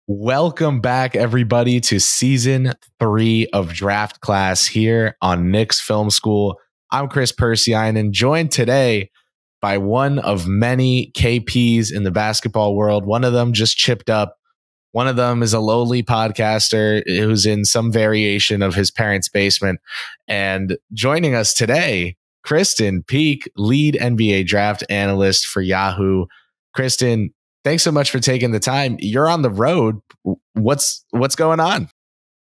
Welcome back, everybody, to season 3 of Draft Class here on Knicks Film School. I'm Kris Pursiainen, joined today by one of many KPs in the basketball world. One of them just chipped up. One of them is a lowly podcaster who's in some variation of his parents' basement. And joining us today, Krysten Peek, lead NBA draft analyst for Yahoo. Krysten, thanks so much for taking the time. You're on the road. What's going on?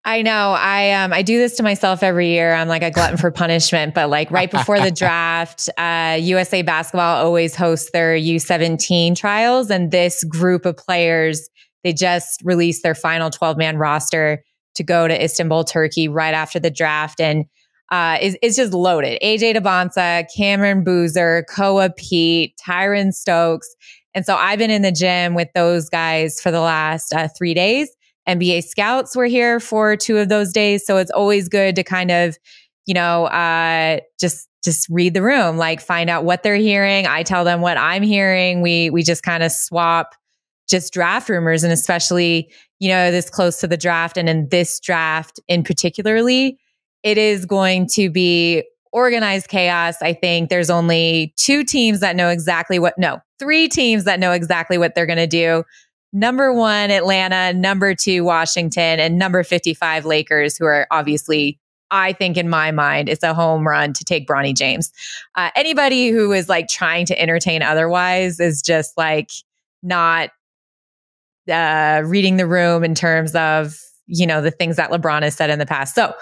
I know. I do this to myself every year. I'm like a glutton for punishment, but like right before the draft, USA Basketball always hosts their U17 trials. And this group of players, they just released their final 12-man roster to go to Istanbul, Turkey right after the draft. And it's just loaded. AJ Debonsa, Cameron Boozer, Koa Pete, Tyron Stokes. And so I've been in the gym with those guys for the last 3 days. NBA scouts were here for 2 of those days. So it's always good to kind of, just read the room, like find out what they're hearing. I tell them what I'm hearing. We just kind of swap just draft rumors. And especially, this close to the draft and in this draft in particularly, it is going to be organized chaos. I think there's only 3 teams that know exactly what they're going to do. Number 1, Atlanta, number 2, Washington, and number 55, Lakers, who are obviously, I think in my mind, it's a home run to take Bronny James. Anybody who is like trying to entertain otherwise is just like not reading the room in terms of, the things that LeBron has said in the past. So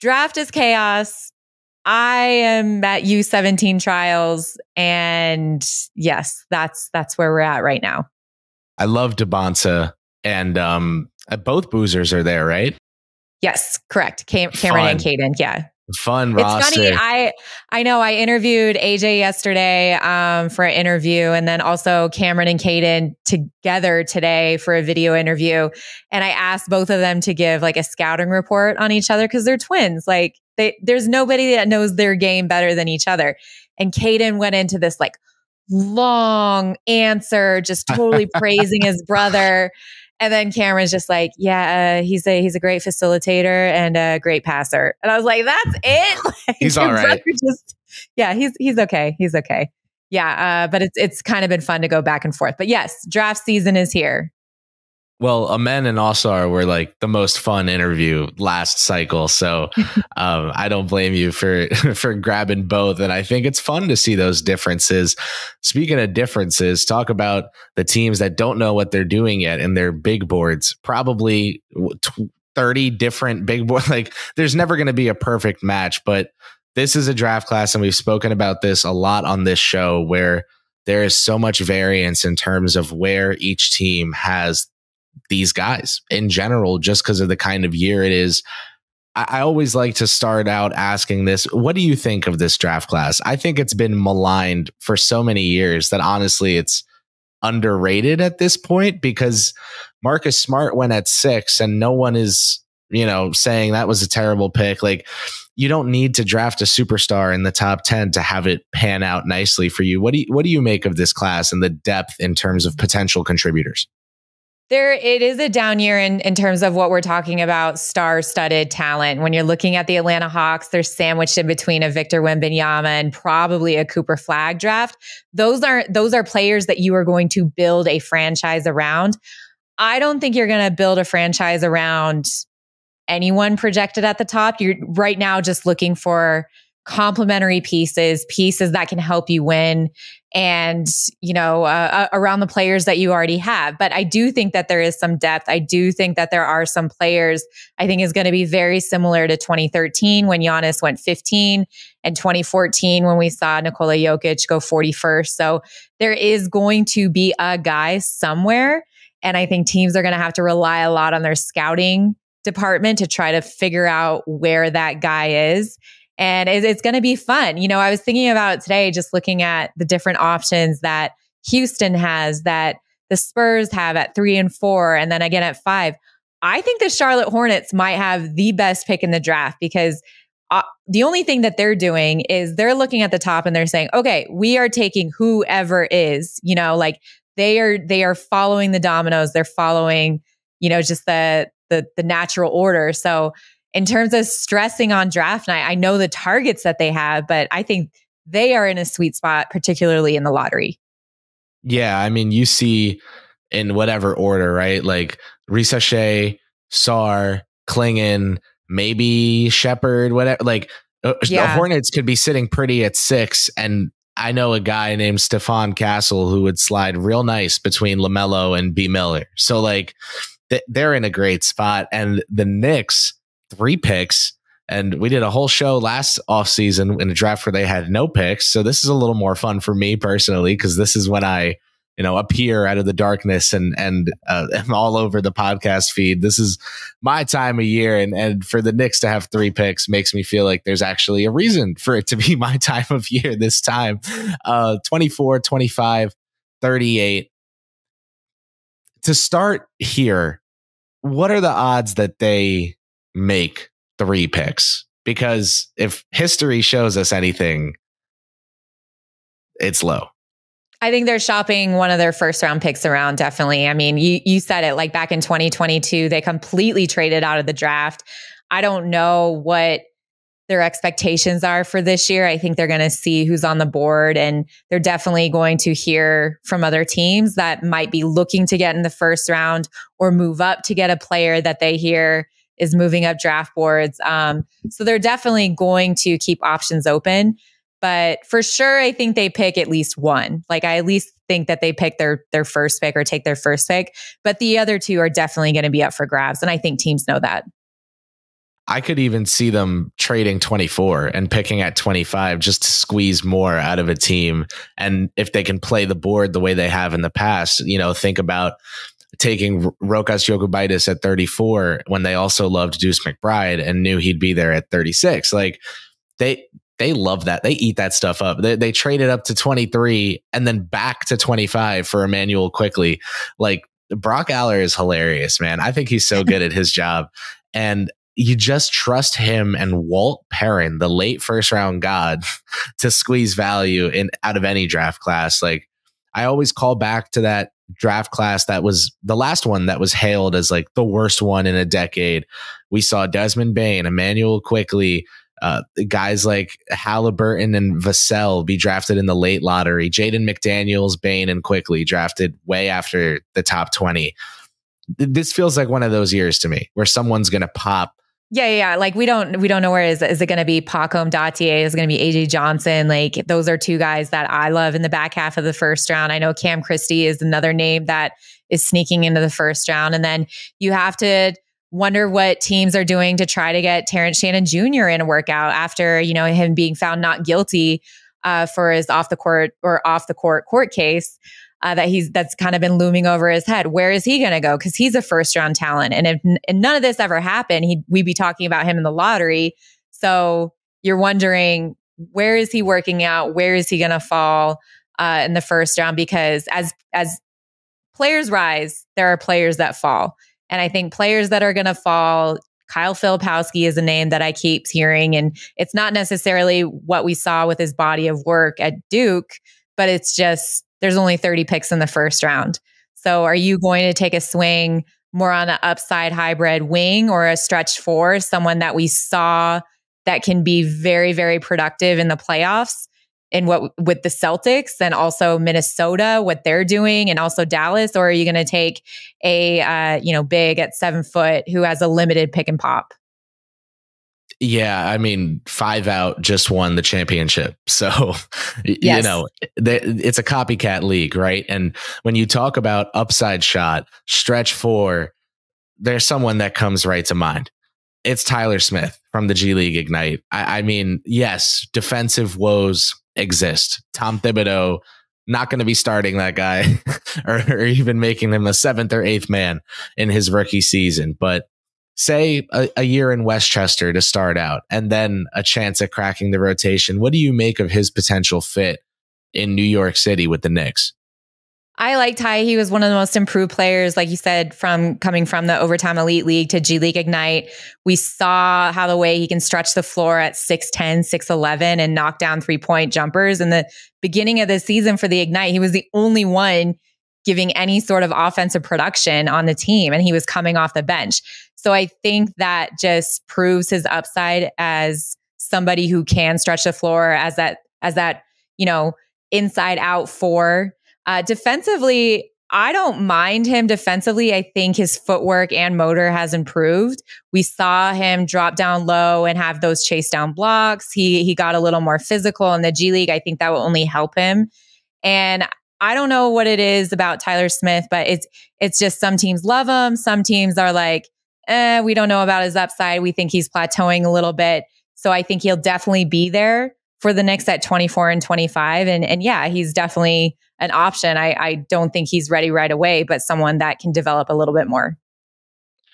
draft is chaos. I am at U17 trials, and yes, that's where we're at right now. I love Debonsa, and both Boozers are there, right? Yes, correct. Cameron and Caden, yeah. Fun roster. It's funny. I know I interviewed AJ yesterday for an interview, and then also Cameron and Caden together today for a video interview. And I asked both of them to give like a scouting report on each other because they're twins. Like there's nobody that knows their game better tthan each other. And Caden went into this like long answer, just totally praising his brother. And then Cameron's just like, he's a great facilitator and a great passer. And I was like, that's it. Like, he's all right. He's okay. He's okay. Yeah. But it's kind of been fun to go back and forth. But yes, draft season is here. Well, Amen and Alsar were like the most fun interview last cycle. So I don't blame you for grabbing both. And I think it's fun to see those differences. Speaking of differences, talk about the teams that don't know what they're doing yet in their big boards. Probably 30 different big boards. Like there's never going to be a perfect match, but this is a draft class. And we've spoken about this a lot on this show where there is so much variance in terms of where each team has these guys in general, just because of the kind of year it is. I always like to start out asking this. What do you think of this draft class? I think it's been maligned for so many years that honestly it's underrated at this point because Marcus Smart went at 6 and no one is, saying that was a terrible pick. Like you don't need to draft a superstar in the top 10 to have it pan out nicely for you. What do you make of this class and the depth in terms of potential contributors? It is a down year in terms of what we're talking about, star-studded talent. When you're looking at the Atlanta Hawks, they're sandwiched in between a Victor Wembanyama and probably a Cooper Flagg draft. Those are players that you are going to build a franchise around. I don't think you're going to build a franchise around anyone projected at the top. You're right now just looking for complementary pieces that can help you win and, around the players that you already have. But I do think that there is some depth. I do think that there are some players I think is going to be very similar to 2013 when Giannis went 15 and 2014 when we saw Nikola Jokic go 41st. So there is going to be a guy somewhere. And I think teams are going to have to rely a lot on their scouting department to try to figure out where that guy is. And it's going to be fun. I was thinking about it today, just looking at the different options that Houston has, that the Spurs have at 3 and 4, and then again at 5. I think the Charlotte Hornets might have the best pick in the draft because the only thing that they're doing is they're looking at the top and they're saying, okay, we are taking whoever is, like they are following the dominoes. They're following just the natural order. So in terms of stressing on draft night, I know the targets that they have, but I think they are in a sweet spot, particularly in the lottery. Yeah, I mean, you see in whatever order, right? Like Risacher, Sarr, Klingon, maybe Shepard, whatever. Like the Hornets could be sitting pretty at 6, and I know a guy named Stefan Castle who would slide real nice between LaMelo and B. Miller. So like they're in a great spot, and the Knicks 3 picks. And we did a whole show last offseason in a draft where they had no picks. So this is a little more fun for me personally, because this is when I, appear out of the darkness and am all over the podcast feed. This is my time of year. And for the Knicks to have 3 picks makes me feel like there's actually a reason for it to be my time of year this time. 24, 25, 38. To start here, what are the odds that they make 3 picks? Because if history shows us anything, it's low. I think they're shopping one of their first round picks around. Definitely. I mean, you said it, like back in 2022, they completely traded out of the draft. I don't know what their expectations are for this year. I think they're going to see who's on the board, and they're definitely going to hear from other teams that might be looking to get in the first round or move up to get a player that they hear is moving up draft boards. So they're definitely going to keep options open. But for sure, I think they pick at least one. Like I at least think that they pick their first pick or take their first pick. But the other 2 are definitely going to be up for grabs. And I think teams know that. I could even see them trading 24 and picking at 25 just to squeeze more out of a team. And if they can play the board the way they have in the past, think about taking Rokas Jokubaitis at 34 when they also loved Deuce McBride and knew he'd be there at 36. Like they love that. They eat that stuff up. They traded up to 23 and then back to 25 for Emmanuel Quickly. Like Brock Aller is hilarious, man. I think he's so good at his job. And you just trust him and Walt Perrin, the late first round god, to squeeze value out of any draft class. Like I always call back to that draft class that was the last one that was hailed as like the worst one in a decade. We saw Desmond Bane, Emmanuel Quickly, guys like Halliburton and Vassell be drafted in the late lottery. Jaden McDaniels, Bane, and Quickly drafted way after the top 20. This feels like one of those years to me where someone's going to pop. Yeah. Like we don't know where is it going to be Pacom Dattier? Is it going to be AJ Johnson? Like those are 2 guys that I love in the back half of the first round. I know Cam Christie is another name that is sneaking into the first round. And then you have to wonder what teams are doing to try to get Terrence Shannon Jr. in a workout after, him being found not guilty for his off the court case. That's kind of been looming over his head. Where is he going to go? Because he's a first round talent. And if none of this ever happened, we'd be talking about him in the lottery. So you're wondering, where is he working out? Where is he going to fall in the first round? Because as players rise, there are players that fall. And I think players that are going to fall, Kyle Filipowski is a name that I keep hearing. And it's not necessarily what we saw with his body of work at Duke, but it's just, there's only 30 picks in the first round. So are you going to take a swing more on an upside hybrid wing or a stretch 4, someone that we saw that can be very, very productive in the playoffs and with the Celtics and also Minnesota, what they're doing, and also Dallas? Or are you going to take a big at 7 foot who has a limited pick and pop? Yeah, I mean, 5 out just won the championship. So, yes. It's a copycat league, right? And when you talk about upside shot, stretch 4, there's someone that comes right to mind. It's Tyler Smith from the G League Ignite. I mean, yes, defensive woes exist. Tom Thibodeau, not going to be starting that guy or even making him a 7th or 8th man in his rookie season. But say a year in Westchester to start out and then a chance at cracking the rotation. What do you make of his potential fit in New York City with the Knicks? I liked Ty. He was one of the most improved players, like you said, coming from the Overtime Elite League to G League Ignite. We saw how the way he can stretch the floor at 6'10", 6'11", and knock down 3-point jumpers. In the beginning of the season for the Ignite, he was the only one giving any sort of offensive production on the team, and he was coming off the bench. So I think that just proves his upside as somebody who can stretch the floor as that, inside out four. Defensively, I don't mind him defensively. I think his footwork and motor has improved. We saw him drop down low and have those chase down blocks. He got a little more physical in the G League. I think that will only help him. And I don't know what it is about Tyler Smith, but it's just some teams love him. Some teams are like, we don't know about his upside. We think he's plateauing a little bit. So I think he'll definitely be there for the Knicks at 24 and 25. And yeah, he's definitely an option. I don't think he's ready right away, but someone that can develop a little bit more.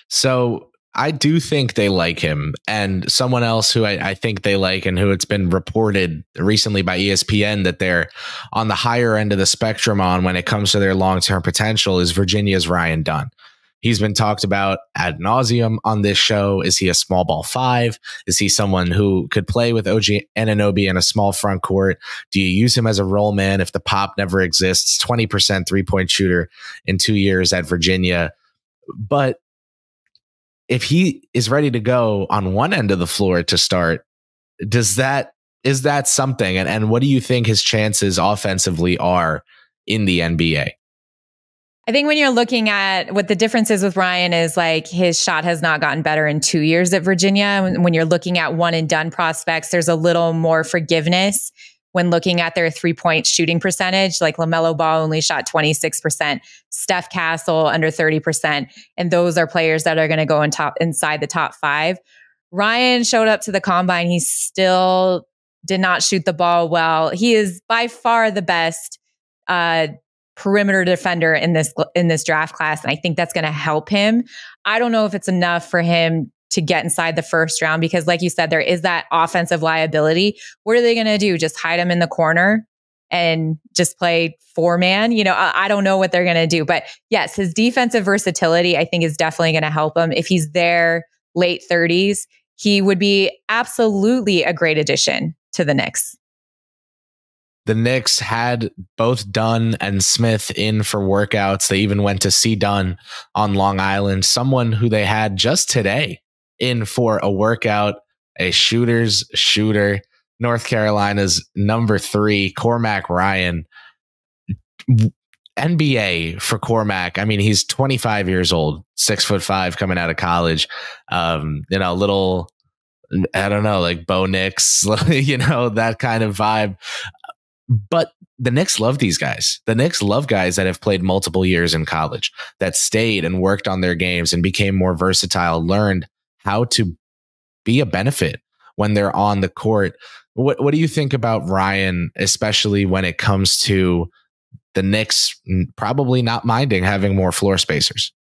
So I do think they like him. And someone else who I think they like, and who it's been reported recently by ESPN that they're on the higher end of the spectrum on when it comes to their long-term potential, is Virginia's Ryan Dunn. He's been talked about ad nauseum on this show. Is he a small ball five? Is he someone who could play with OG Anunoby in a small front court? Do you use him as a roll man if the pop never exists? 20% three-point shooter in 2 years at Virginia. But if he is ready to go on one end of the floor to start, is that something? And what do you think his chances offensively are in the NBA? I think when you're looking at what the difference is with Ryan is like his shot has not gotten better in 2 years at Virginia. When you're looking at one and done prospects, there's a little more forgiveness when looking at their 3-point shooting percentage. Like LaMelo Ball only shot 26%, Steph Castle under 30%. And those are players that are going to go inside the top five. Ryan showed up to the combine. He still did not shoot the ball well. He is by far the best perimeter defender in this draft class. And I think that's going to help him. I don't know if it's enough for him to get inside the first round, because like you said, there is that offensive liability. What are they going to do? Just hide him in the corner and just play four-man? I don't know what they're going to do. But yes, his defensive versatility, I think, is definitely going to help him. If he's there late 30s, he would be absolutely a great addition to the Knicks. The Knicks had both Dunn and Smith in for workouts. They even went to see Dunn on Long Island, someone who they had just today in for a workout, a shooter's shooter, North Carolina's number 3, Cormac Ryan. NBA for Cormac. I mean, he's 25 years old, 6'5", coming out of college. Little, I don't know, like Bo Nix, that kind of vibe. But the Knicks love these guys. The Knicks love guys that have played multiple years in college, that stayed and worked on their games and became more versatile, learned how to be a benefit when they're on the court. What do you think about Ryan, especially when it comes to the Knicks probably not minding having more floor spacers?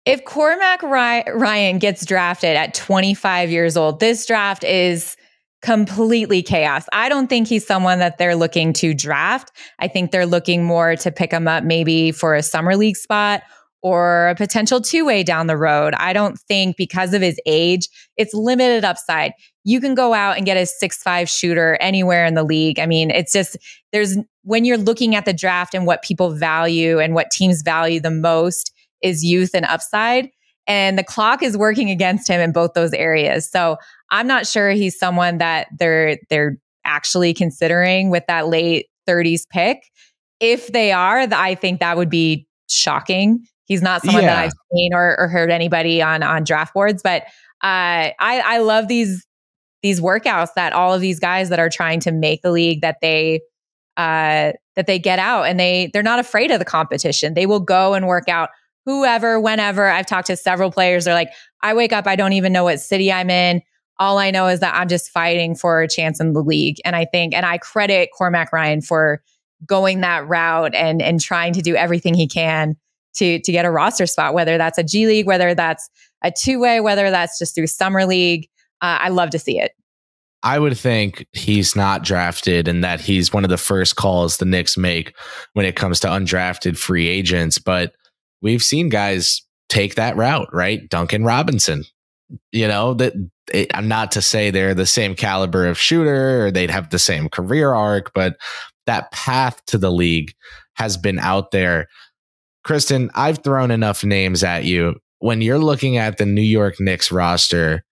If Cormac Ryan gets drafted at 25 years old, this draft is completely chaos. I don't think he's someone that they're looking to draft. I think they're looking more to pick him up maybe for a summer league spot or a potential two-way down the road. I don't think, because of his age, it's limited upside. You can go out and get a 6'5" shooter anywhere in the league. I mean, it's just, when you're looking at the draft and what people value and what teams value the most is youth and upside. And the clock is working against him in both those areas. So I'm not sure he's someone that they're actually considering with that late 30s pick. If they are, I think that would be shocking. He's not someone that I've seen or heard anybody on draft boards. But I love these workouts that all of these guys that are trying to make the league, that they get out and they're not afraid of the competition. They will go and work out whoever, whenever. I've talked to several players. They're like, I wake up, I don't even know what city I'm in. All I know is that I'm just fighting for a chance in the league. And I credit Cormac Ryan for going that route and trying to do everything he can to get a roster spot, whether that's a G League, whether that's a two-way, whether that's just through summer league. I love to see it. I would think he's not drafted and that he's one of the first calls the Knicks make when it comes to undrafted free agents. But we've seen guys take that route, right? Duncan Robinson, I'm not to say they're the same caliber of shooter or they'd have the same career arc, but that path to the league has been out there. Krysten, I've thrown enough names at you. When you're looking at the New York Knicks roster,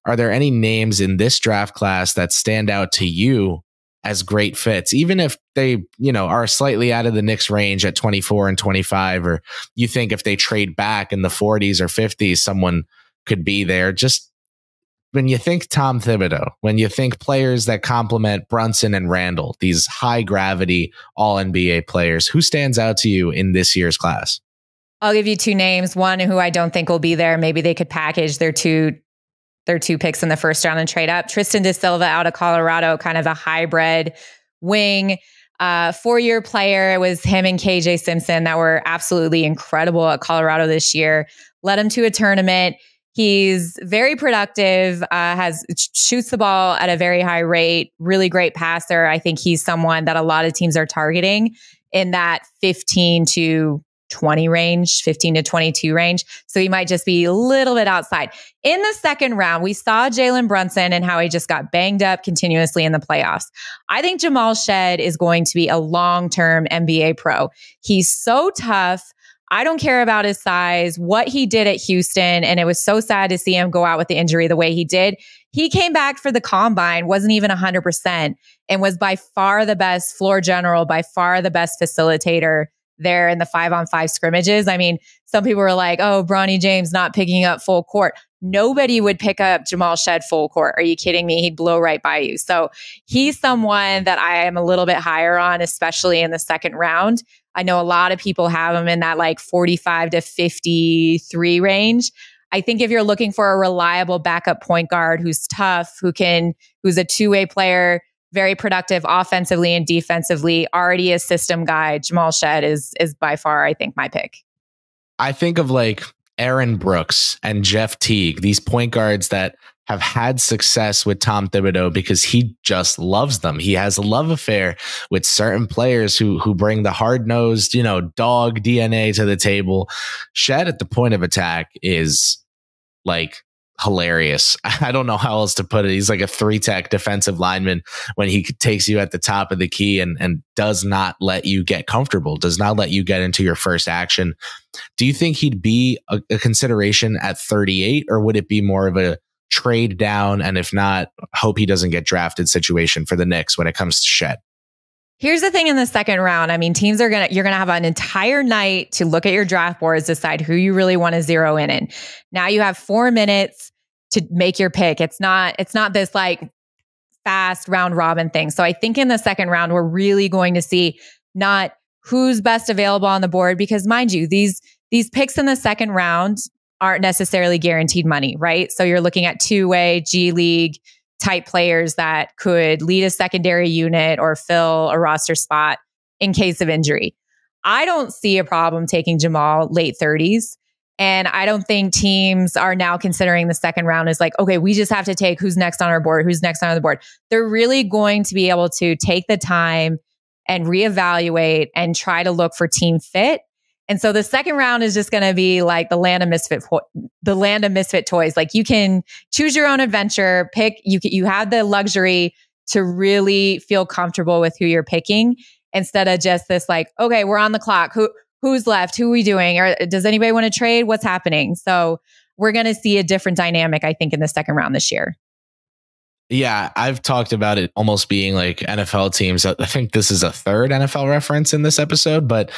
are there any names in this draft class that stand out to you as great fits, even if they, are slightly out of the Knicks range at 24 and 25, or you think if they trade back in the 40s or 50s, someone could be there? Just when you think Tom Thibodeau, when you think players that complement Brunson and Randall, these high gravity all NBA players, who stands out to you in this year's class? I'll give you two names. One who I don't think will be there. Maybe they could package their two picks in the first round and trade up. Tristan de Silva out of Colorado, kind of a hybrid wing, 4-year player. It was him and KJ Simpson that were absolutely incredible at Colorado this year. Led him to a tournament. He's very productive, shoots the ball at a very high rate, really great passer. I think he's someone that a lot of teams are targeting in that 15 to 20 range, 15 to 22 range. So he might just be a little bit outside. In the second round, we saw Jalen Brunson and how he just got banged up continuously in the playoffs. I think Jamal Shead is going to be a long-term NBA pro. He's so tough. I don't care about his size, what he did at Houston, and it was so sad to see him go out with the injury the way he did. He came back for the combine, wasn't even 100%, and was by far the best floor general, by far the best facilitator there in the 5-on-5 scrimmages. I mean, some people were like, oh, Bronny James not picking up full court. Nobody would pick up Jamal Shead full court. Are you kidding me? He'd blow right by you. So he's someone that I am a little bit higher on, especially in the second round. I know a lot of people have him in that like 45 to 53 range. I think if you're looking for a reliable backup point guard who's tough, who's a two-way player, very productive offensively and defensively, already a system guy, Jamal Shead is by far, I think, my pick. I think of like Aaron Brooks and Jeff Teague, these point guards that have had success with Tom Thibodeau because he just loves them. He has a love affair with certain players who bring the hard-nosed, dog DNA to the table. Shead at the point of attack is like hilarious. I don't know how else to put it. He's like a 3-tech defensive lineman when he takes you at the top of the key and does not let you get comfortable, does not let you get into your first action. Do you think he'd be a consideration at 38, or would it be more of a trade down, and if not, hope he doesn't get drafted situation for the Knicks when it comes to Shead? Here's the thing in the second round. I mean, you're going to have an entire night to look at your draft boards, decide who you really want to zero in. Now you have 4 minutes to make your pick. It's not this like fast round robin thing. So I think in the second round, we're really going to see not who's best available on the board, because mind you, these picks in the second round aren't necessarily guaranteed money, right? So you're looking at two-way G League type players that could lead a secondary unit or fill a roster spot in case of injury. I don't see a problem taking Jamal late 30s. And I don't think teams are now considering the second round as like, okay, we just have to take who's next on our board, who's next on the board. They're really going to be able to take the time and reevaluate and try to look for team fit. And so the second round is just going to be like the land of misfit toys. Like you can choose your own adventure, pick. You have the luxury to really feel comfortable with who you're picking, instead of just this like, okay, we're on the clock. Who's left? Who are we doing? Or does anybody want to trade? What's happening? So we're going to see a different dynamic, I think, in the second round this year. Yeah, I've talked about it almost being like NFL teams. I think this is a third NFL reference in this episode, but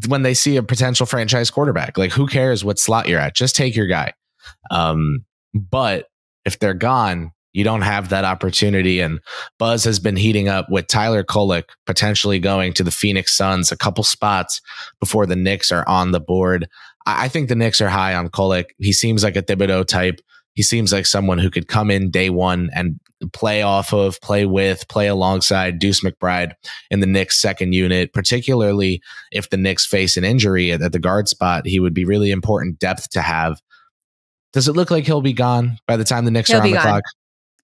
when they see a potential franchise quarterback, like who cares what slot you're at? Just take your guy. But if they're gone, you don't have that opportunity. And buzz has been heating up with Tyler Kolek potentially going to the Phoenix Suns a couple spots before the Knicks are on the board. I think the Knicks are high on Kolek. He seems like a Thibodeau type. He seems like someone who could come in day one and play off of, play alongside Deuce McBride in the Knicks second unit, particularly if the Knicks face an injury at the guard spot. He would be really important depth to have. Does it look like he'll be gone by the time the Knicks are on the clock?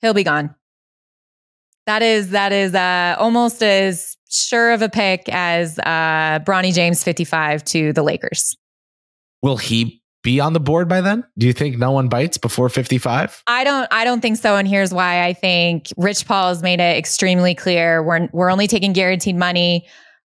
He'll be gone. That is almost as sure of a pick as Bronny James 55 to the Lakers. Will he be on the board by then? Do you think no one bites before 55? I don't think so. And here's why. I think Rich Paul has made it extremely clear. We're only taking guaranteed money.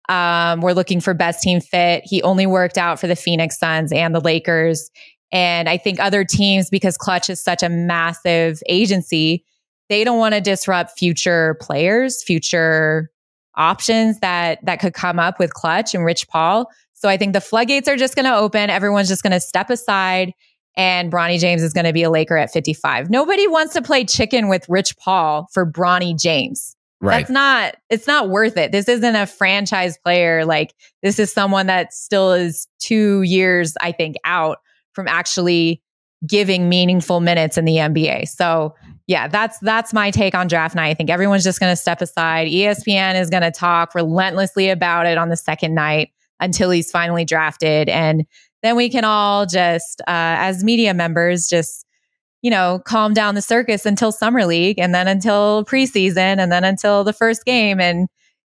We're looking for best team fit. He only worked out for the Phoenix Suns and the Lakers. And I think other teams, because Clutch is such a massive agency, they don't want to disrupt future players, future options that could come up with Clutch and Rich Paul. So I think the floodgates are just going to open. Everyone's just going to step aside, and Bronny James is going to be a Laker at 55. Nobody wants to play chicken with Rich Paul for Bronny James. Right. It's not worth it. This isn't a franchise player. Like, this is someone that still is 2 years, I think, out from actually giving meaningful minutes in the NBA. So yeah, that's my take on draft night. I think everyone's just going to step aside. ESPN is going to talk relentlessly about it on the second night until he's finally drafted. And then we can all just, as media members, just, calm down the circus until Summer League, and then until preseason, and then until the first game, and,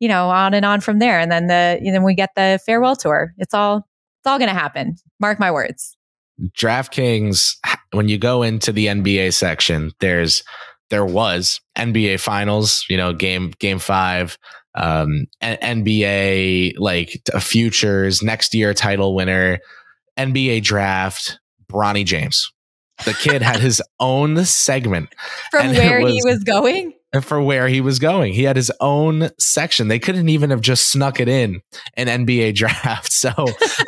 on and on from there. And then then we get the farewell tour. It's all going to happen. Mark my words. DraftKings, when you go into the NBA section, there was NBA Finals, game 5, NBA like futures, next year title winner, NBA draft, Bronny James. The kid had his own segment from where he was going. For where he was going, he had his own section. They couldn't even have just snuck it in an NBA draft. So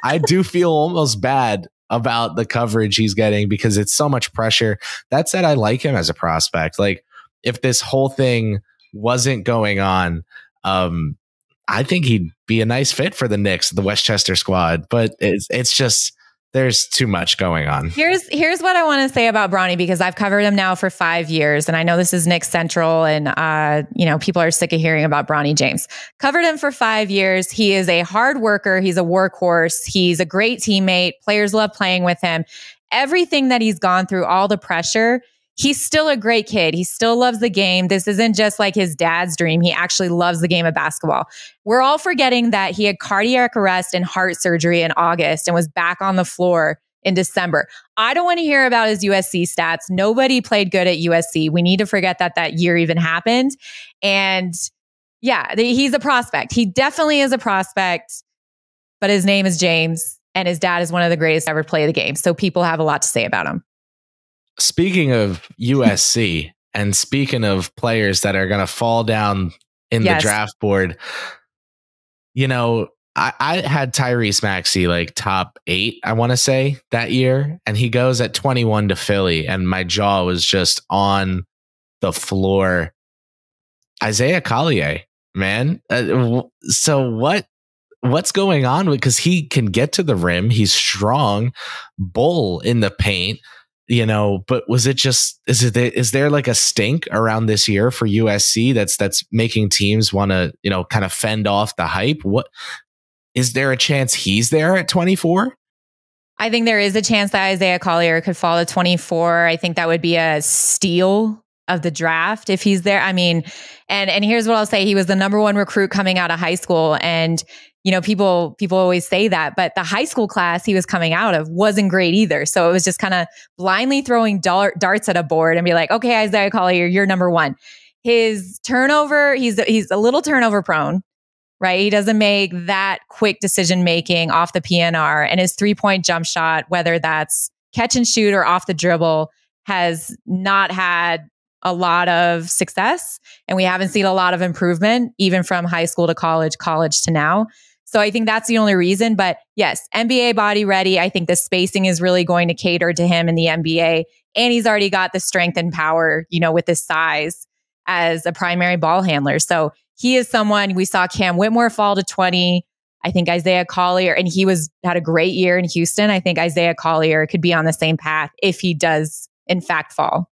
I do feel almost bad about the coverage he's getting because it's so much pressure. That said, I like him as a prospect. Like, if this whole thing wasn't going on, I think he'd be a nice fit for the Knicks, the Westchester squad. But it's just, there's too much going on. Here's what I want to say about Bronny, because I've covered him now for 5 years, and I know this is Knicks Central, and people are sick of hearing about Bronny James. Covered him for 5 years. He is a hard worker. He's a workhorse. He's a great teammate. Players love playing with him. Everything that he's gone through, all the pressure, he's still a great kid. He still loves the game. This isn't just like his dad's dream. He actually loves the game of basketball. We're all forgetting that he had cardiac arrest and heart surgery in August and was back on the floor in December. I don't want to hear about his USC stats. Nobody played good at USC. We need to forget that year even happened. And yeah, he's a prospect. He definitely is a prospect, but his name is James, and his dad is one of the greatest to ever play the game. So people have a lot to say about him. Speaking of USC and speaking of players that are going to fall down in the draft board, I had Tyrese Maxey like top 8, I want to say, that year. And he goes at 21 to Philly, and my jaw was just on the floor. Isaiah Collier, man. So what's going on? Because he can get to the rim. He's strong, bull in the paint. But was it just, is there like a stink around this year for USC that's making teams want to, kind of fend off the hype? What is there a chance he's there at 24? I think there is a chance that Isaiah Collier could fall to 24. I think that would be a steal of the draft if he's there. I mean, and here's what I'll say. He was the number 1 recruit coming out of high school. And people always say that, but the high school class he was coming out of wasn't great either. So it was just kind of blindly throwing darts at a board and be like, okay, Isaiah Collier, you're number 1. His turnover, he's a little turnover prone, right? He doesn't make that quick decision making off the PNR, and his 3-point jump shot, whether that's catch and shoot or off the dribble, has not had a lot of success. And we haven't seen a lot of improvement, even from high school to college to now. So I think that's the only reason. But yes, NBA body ready. I think the spacing is really going to cater to him in the NBA. And he's already got the strength and power, with his size as a primary ball handler. So he is someone. We saw Cam Whitmore fall to 20. I think Isaiah Collier, and he had a great year in Houston. I think Isaiah Collier could be on the same path if he does, in fact, fall.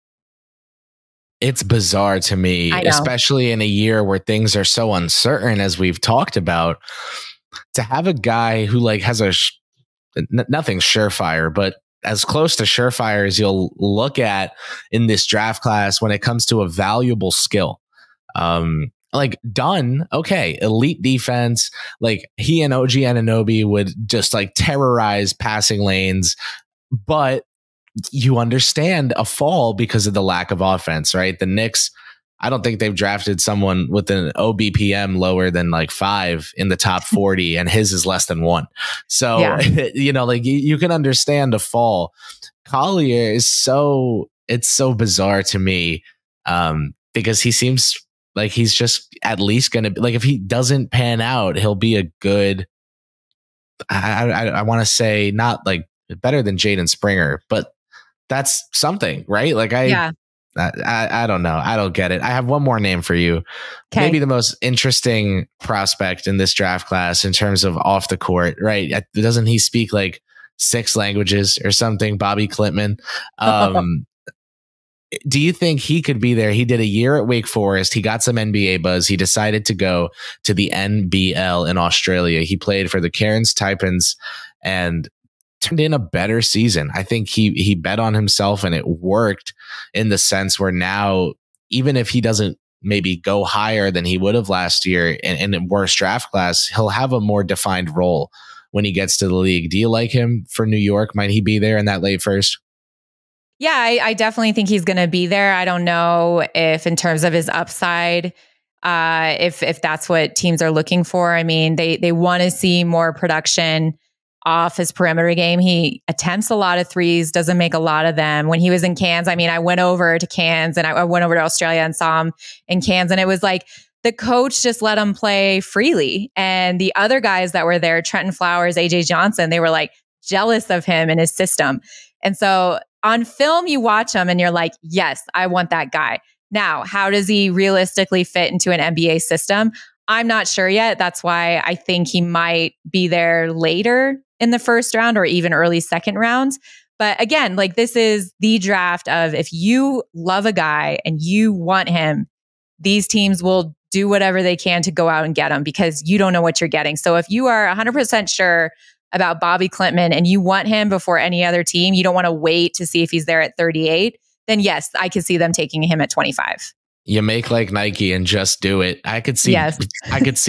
It's bizarre to me, especially in a year where things are so uncertain, as we've talked about, to have a guy who has nothing surefire, but as close to surefire as you'll look at in this draft class when it comes to a valuable skill. Like Dunn, okay, elite defense. Like he and OG Anunoby would just terrorize passing lanes, but you understand a fall because of the lack of offense, right? The Knicks I don't think they've drafted someone with an OBPM lower than like 5 in the top 40, and his is less than 1. So, like you can understand a fall. Collier is it's so bizarre to me because he seems like he's just at least going to, like, if he doesn't pan out, he'll be a good, I want to say not like better than Jaden Springer, but that's something, right? Like I don't know. I don't get it. I have one more name for you. Okay. Maybe the most interesting prospect in this draft class in terms of off the court, right? Doesn't he speak like 6 languages or something? Bobi Klintman. Do you think he could be there? He did a year at Wake Forest. He got some NBA buzz. He decided to go to the NBL in Australia. He played for the Cairns Taipans and turned in a better season. I think he bet on himself, and it worked in the sense where now, even if he doesn't maybe go higher than he would have last year in a worse draft class, he'll have a more defined role when he gets to the league. Do you like him for New York? Might he be there in that late first? Yeah, I definitely think he's going to be there. I don't know if in terms of his upside, if that's what teams are looking for. I mean, they want to see more production off his perimeter game. He attempts a lot of threes, doesn't make a lot of them. When he was in Cairns, I mean, I went over to Cairns and I went over to Australia and saw him in Cairns, and it was like the coach just let him play freely. And the other guys that were there, Trenton Flowers, AJ Johnson, they were like jealous of him and his system. And so on film, you watch him and you're like, yes, I want that guy. Now, how does he realistically fit into an NBA system? I'm not sure yet. That's why I think he might be there later in the first round or even early second rounds. But again, like, this is the draft of, if you love a guy and you want him, these teams will do whatever they can to go out and get him because you don't know what you're getting. So if you are 100% sure about Bobi Klintman and you want him before any other team, you don't want to wait to see if he's there at 38, then yes, I could see them taking him at 25. You make like Nike and just do it. I could see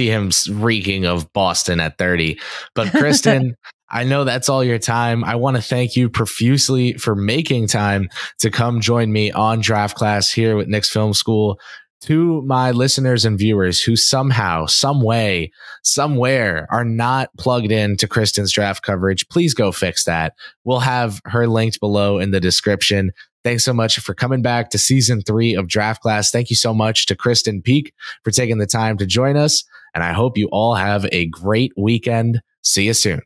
him reeking of Boston at 30. But Krysten, I know that's all your time. I want to thank you profusely for making time to come join me on Draft Class here with Knicks Film School. To my listeners and viewers who somehow, some way, somewhere are not plugged in to Krysten's draft coverage, please go fix that. We'll have her linked below in the description. Thanks so much for coming back to season 3 of Draft Class. Thank you so much to Krysten Peek for taking the time to join us. And I hope you all have a great weekend. See you soon.